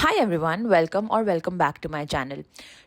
Hi everyone, welcome back to my channel.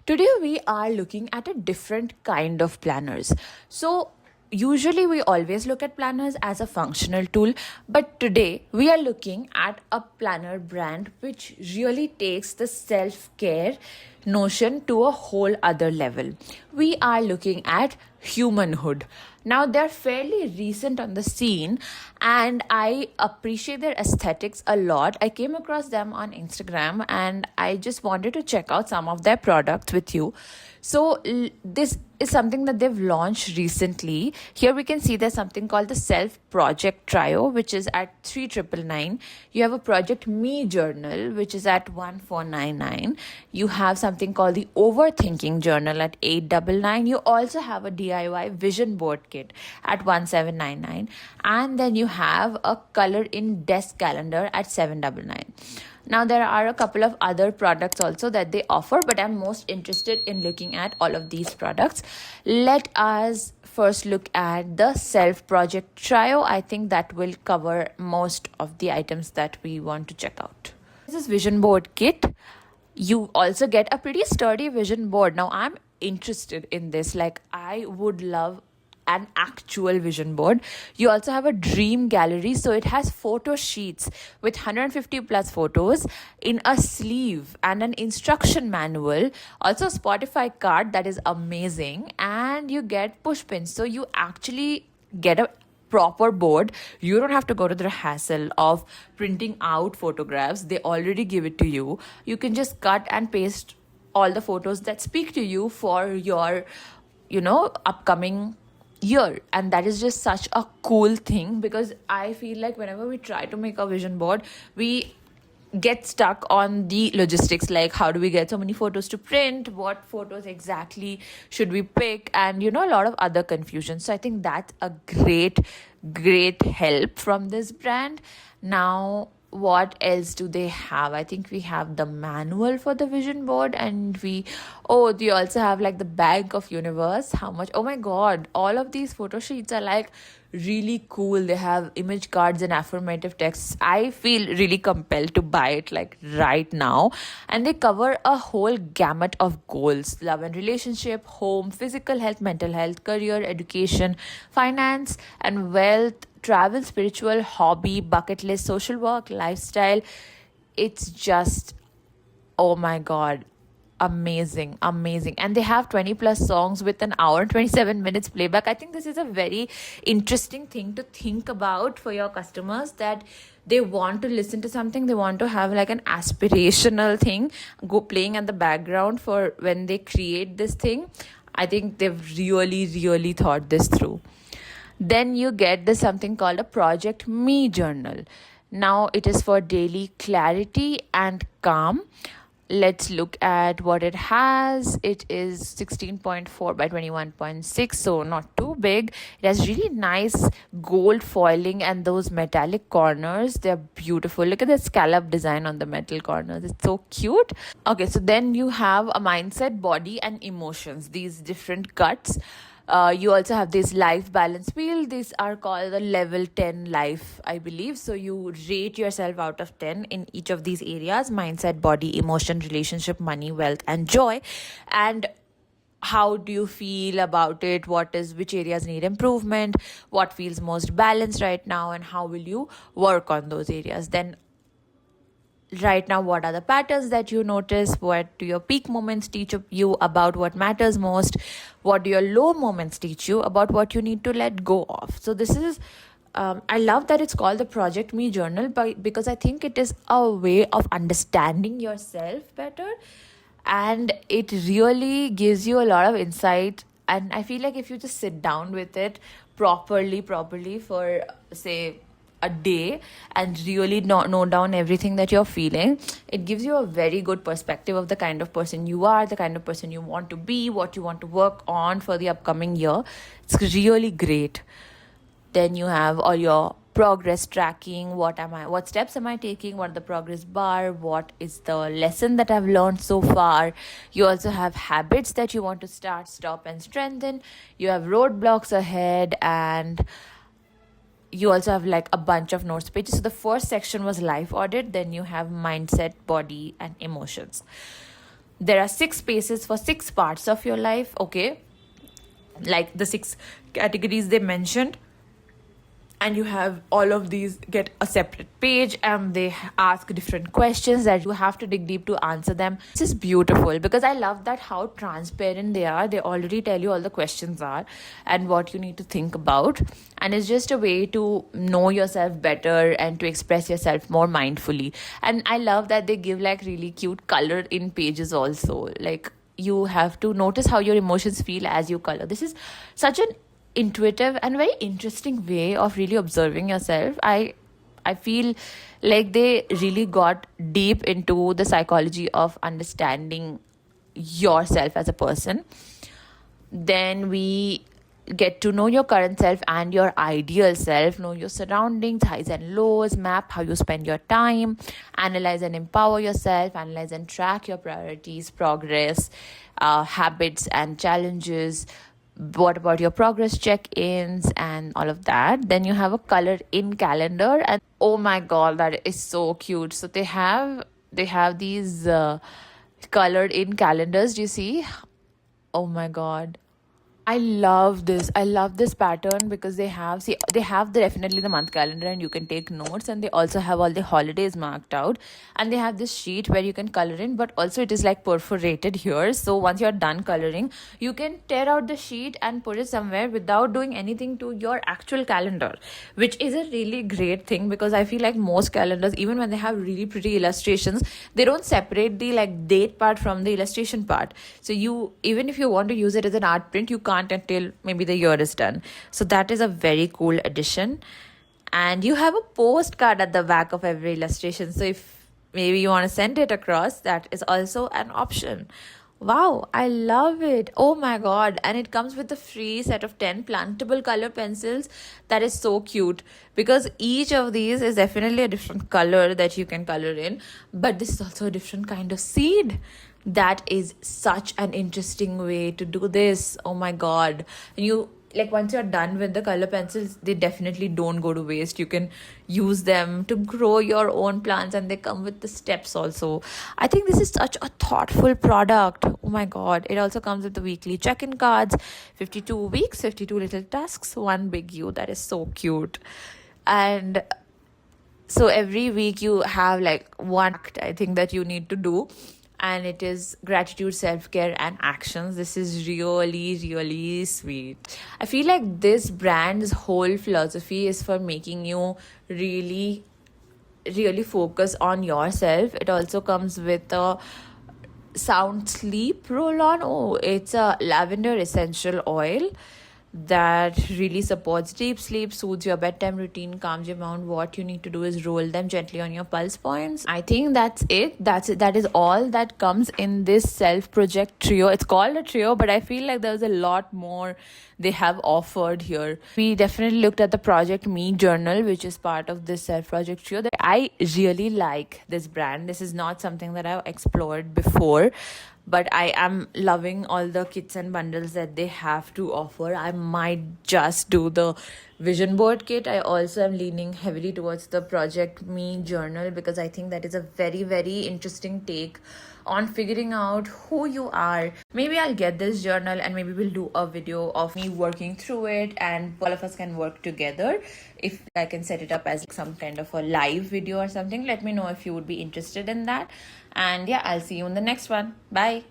Today we are looking at a different kind of planners. So usually we always look at planners as a functional tool, but today we are looking at a planner brand which really takes the self-care notion to a whole other level. We are looking at Humanhood. Now they're fairly recent on the scene and I appreciate their aesthetics a lot. I came across them on Instagram and I just wanted to check out some of their products with you. So this is something that they've launched recently. Here we can see there's something called the Self Project Trio, which is at 3,999. You have a Project Me Journal, which is at 1,499. You have something called the Overthinking Journal at 899. You also have a DIY Vision Board Kit at 1,799. And then you have a Color in Desk Calendar at 799. Now there are a couple of other products also that they offer, but I'm most interested in looking at all of these products. Let us first look at the Self Project Trio. I think that will cover most of the items that we want to check out. This is Vision Board Kit. You also get a pretty sturdy vision board. Now I'm interested in this. Like, I would love an actual vision board. You also have a dream gallery, so it has photo sheets with 150 plus photos in a sleeve and an instruction manual, also a Spotify card that is amazing, and you get push pins, so you actually get a proper board. You don't have to go to the hassle of printing out photographs. They already give it to you. You can just cut and paste all the photos that speak to you for your upcoming year. And that is just such a cool thing, because I feel like whenever we try to make a vision board, we get stuck on the logistics, like how do we get so many photos to print, what photos exactly should we pick, and a lot of other confusion. So I think that's a great help from this brand. Now what else do they have? I think we have the manual for the vision board, and they also have like the Bank of Universe. How much? Oh my god, all of these photo sheets are like really cool. They have image cards and affirmative texts. I feel really compelled to buy it like right now. And they cover a whole gamut of goals: love and relationship, home, physical health, mental health, career, education, finance and wealth, travel, spiritual, hobby, bucket list, social work, lifestyle. It's just, oh my god, amazing. And they have 20 plus songs with an hour and 27 minutes playback. I think this is a very interesting thing to think about for your customers, that they want to listen to something, they want to have like an aspirational thing go playing at the background for when they create this thing. I think they've really thought this through. Then you get this something called a Project Me Journal. Now it is for daily clarity and calm. Let's look at what it has. It is 16.4 by 21.6, so not too big. It has really nice gold foiling and those metallic corners. They're beautiful. Look at the scallop design on the metal corners. It's so cute. Okay, so then you have a mindset, body and emotions, these different cuts. You also have this life balance wheel. These are called the level 10 life, I believe. So you rate yourself out of 10 in each of these areas: mindset, body, emotion, relationship, money, wealth, and joy. And how do you feel about it? Which areas need improvement? What feels most balanced right now? And how will you work on those areas? Then right now, what are the patterns that you notice? What do your peak moments teach you about what matters most? What do your low moments teach you about what you need to let go of? So this is I love that it's called the Project Me Journal, because I think it is a way of understanding yourself better, and it really gives you a lot of insight. And I feel like if you just sit down with it properly for, say, a day, and really note down everything that you're feeling, it gives you a very good perspective of the kind of person you are, the kind of person you want to be, what you want to work on for the upcoming year. It's really great. Then you have all your progress tracking. What steps am I taking? What are the progress bar? What is the lesson that I've learned so far? You also have habits that you want to start, stop and strengthen. You have roadblocks ahead, and you also have like a bunch of notes pages. So the first section was life audit, then you have mindset, body, and emotions. There are 6 spaces for 6 parts of your life, okay? Like the 6 categories they mentioned, and you have all of these get a separate page, and they ask different questions that you have to dig deep to answer them. This is beautiful because I love that how transparent they are. They already tell you all the questions are and what you need to think about, and it's just a way to know yourself better and to express yourself more mindfully. And I love that they give like really cute color in pages also. Like, you have to notice how your emotions feel as you color. This is such an intuitive and very interesting way of really observing yourself. I feel like they really got deep into the psychology of understanding yourself as a person. Then we get to know your current self and your ideal self, know your surroundings, highs and lows, map how you spend your time, analyze and empower yourself, analyze and track your priorities, progress, habits, and challenges. What about your progress check-ins and all of that? Then you have a color in calendar, and oh my god, that is so cute. So they have these colored in calendars. Do you see? Oh my god, I love this. I love this pattern because they have definitely the month calendar and you can take notes, and they also have all the holidays marked out, and they have this sheet where you can color in, but also it is like perforated here. So once you're done coloring, you can tear out the sheet and put it somewhere without doing anything to your actual calendar, which is a really great thing because I feel like most calendars, even when they have really pretty illustrations, they don't separate the like date part from the illustration part. So you, even if you want to use it as an art print, you can't until maybe the year is done. So that is a very cool addition. And you have a postcard at the back of every illustration. So if maybe you want to send it across, that is also an option. Wow, I love it. Oh my god. And it comes with a free set of 10 plantable color pencils. That is so cute because each of these is definitely a different color that you can color in, but this is also a different kind of seed. That is such an interesting way to do this. Oh my god. And you, like, once you're done with the color pencils, they definitely don't go to waste. You can use them to grow your own plants, and they come with the steps also. I think this is such a thoughtful product. Oh my god. It also comes with the weekly check-in cards, 52 weeks, 52 little tasks, one big you. That is so cute. And so every week you have like one act, I think, that you need to do, and it is gratitude, self-care, and actions. This is really, really sweet. I feel like this brand's whole philosophy is for making you really, really focus on yourself. It also comes with a sound sleep roll on. Oh, it's a lavender essential oil that really supports deep sleep, soothes your bedtime routine, calms your mind. What you need to do is roll them gently on your pulse points. I think that's it. That's it. That is all that comes in this self project trio. It's called a trio, but I feel like there's a lot more they have offered here. We definitely looked at the Project Me journal, which is part of this self project trio. That I really like this brand. This is not something that I've explored before, but I am loving all the kits and bundles that they have to offer. I might just do the vision board kit. I also am leaning heavily towards the Project Me journal because I think that is a very, very interesting take on figuring out who you are. Maybe I'll get this journal and maybe we'll do a video of me working through it, and all of us can work together. If I can set it up as some kind of a live video or something, let me know if you would be interested in that. And yeah, I'll see you in the next one. Bye.